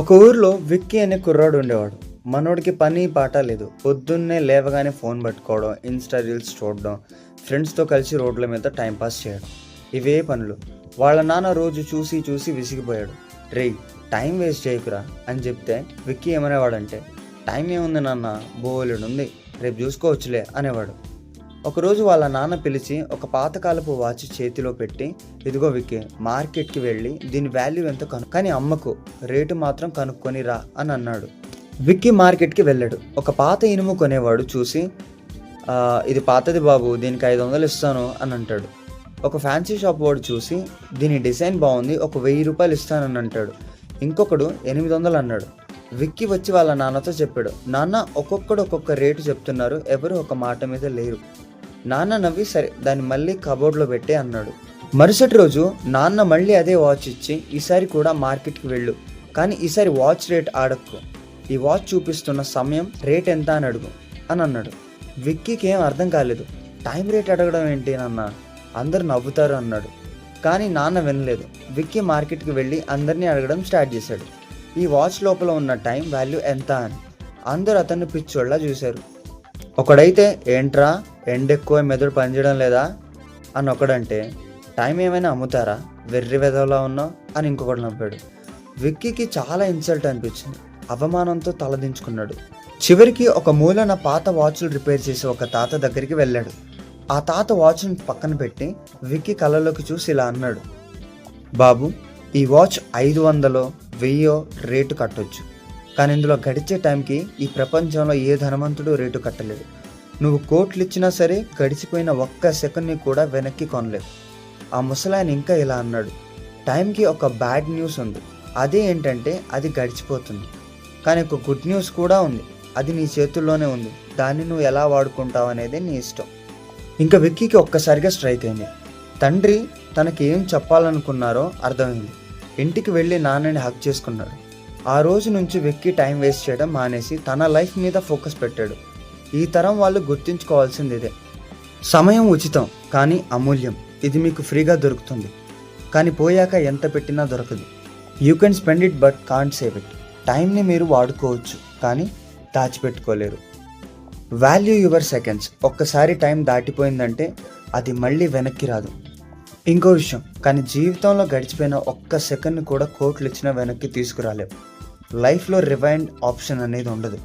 ఒక ఊరిలో విక్కీ అనే కుర్రాడు ఉండేవాడు. మనోడికి పని పాట లేదు. పొద్దున్నే లేవగానే ఫోన్ పట్టుకోవడం, ఇన్స్టా రీల్స్ చూడడం, ఫ్రెండ్స్తో కలిసి రోడ్ల మీద టైంపాస్ చేయడం, ఇవే పనులు. వాళ్ళ నాన్న రోజు చూసి చూసి విసిగిపోయాడు. రేయ్, టైం వేస్ట్ చేయకురా అని చెప్తే విక్కీ ఏమనేవాడంటే, టైం ఏముంది నాన్న, బోలెడుంది, రేపు చూసుకోవచ్చులే అనేవాడు. ఒకరోజు వాళ్ళ నాన్న పిలిచి ఒక పాతకాలపు వాచ్ చేతిలో పెట్టి, ఇదిగో విక్కీ, మార్కెట్కి వెళ్ళి దీని వాల్యూ ఎంత కానీ అమ్మకు, రేటు మాత్రం కనుక్కొని రా అని అన్నాడు. విక్కీ మార్కెట్కి వెళ్ళాడు. ఒక పాత ఇనుము కొనేవాడు చూసి, ఇది పాతది బాబు, దీనికి 500 ఇస్తాను అని అంటాడు. ఒక ఫ్యాన్సీ షాప్ వాడు చూసి, దీని డిజైన్ బాగుంది, ఒక 1000 రూపాయలు ఇస్తానని అంటాడు. ఇంకొకడు 800 అన్నాడు. విక్కీ వచ్చి వాళ్ళ నాన్నతో చెప్పాడు, నాన్న, ఒక్కొక్కడు ఒక్కొక్క రేటు చెప్తున్నారు, ఎవరు ఒక మాట మీద లేరు. నాన్న నవ్వి, సరే దాన్ని మళ్ళీ కబోర్డ్లో పెట్టే అన్నాడు. మరుసటి రోజు నాన్న మళ్ళీ అదే వాచ్ ఇచ్చి, ఈసారి కూడా మార్కెట్కి వెళ్ళు, కానీ ఈసారి వాచ్ రేట్ అడక్కు, ఈ వాచ్ చూపిస్తున్న సమయం రేట్ ఎంత అని అడుగు అని అన్నాడు. విక్కీకి ఏం అర్థం కాలేదు. టైం రేట్ అడగడం ఏంటి నాన్న, అందరు నవ్వుతారు అన్నాడు. కానీ నాన్న వినలేదు. విక్కీ మార్కెట్కి వెళ్ళి అందరినీ అడగడం స్టార్ట్ చేశాడు, ఈ వాచ్ లోపల ఉన్న టైం వాల్యూ ఎంత అని. అందరూ అతన్ని పిచ్చోళ్ళ చూశారు. ఒకడైతే, ఏంట్రా ఎండ ఎక్కువ, మెదడు పనిచేయడం లేదా అని ఒకడంటే, టైం ఏమైనా అమ్ముతారా, వెర్రి వెదవలా ఉన్నావు అని ఇంకొకడు నవ్వాడు. విక్కీకి చాలా ఇన్సల్ట్ అనిపించింది. అవమానంతో తలదించుకున్నాడు. చివరికి ఒక మూలన పాత వాచ్లు రిపేర్ చేసే ఒక తాత దగ్గరికి వెళ్ళాడు. ఆ తాత వాచ్ని పక్కన పెట్టి విక్కీ కళ్ళలోకి చూసి ఇలా అన్నాడు, బాబు, ఈ వాచ్ 500, 1000 రేటు కట్టొచ్చు, కానీ ఇందులో గడిచే టైంకి ఈ ప్రపంచంలో ఏ ధనవంతుడు రేటు కట్టలేడు. నువ్వు కోట్లు ఇచ్చినా సరే గడిచిపోయిన ఒక్క సెకండ్ని కూడా వెనక్కి కొనలేవు. ఆ ముసలాయన ఇంకా ఇలా అన్నాడు, టైంకి ఒక బ్యాడ్ న్యూస్ ఉంది, అదే ఏంటంటే అది గడిచిపోతుంది. కానీ ఒక గుడ్ న్యూస్ కూడా ఉంది, అది నీ చేతుల్లోనే ఉంది, దాన్ని నువ్వు ఎలా వాడుకుంటావు అనేది నీ ఇష్టం. ఇంకా విక్కీకి ఒక్కసారిగా స్ట్రైక్ అయింది. తండ్రి తనకి ఏం చెప్పాలనుకున్నారో అర్థమైంది. ఇంటికి వెళ్ళి నాన్నని హక్ చేసుకున్నాడు. ఆ రోజు నుంచి విక్కీ టైం వేస్ట్ చేయడం మానేసి తన లైఫ్ మీద ఫోకస్ పెట్టాడు. ఈ తరం వాళ్ళు గుర్తుంచుకోవాల్సింది ఇదే, సమయం ఉచితం కానీ అమూల్యం. ఇది మీకు ఫ్రీగా దొరుకుతుంది, కానీ పోయాక ఎంత పెట్టినా దొరకదు. You can spend it but can't save it. టైంని మీరు వాడుకోవచ్చు కానీ దాచిపెట్టుకోలేరు. Value your seconds. ఒక్కసారి టైం దాటిపోయిందంటే అది మళ్ళీ వెనక్కి రాదు. ఇంకో విషయం, కానీ జీవితంలో గడిచిపోయిన ఒక్క సెకండ్ని కూడా కోట్లు ఇచ్చినా వెనక్కి తీసుకురాలేవు. లైఫ్లో రివైండ్ ఆప్షన్ అనేది ఉండదు.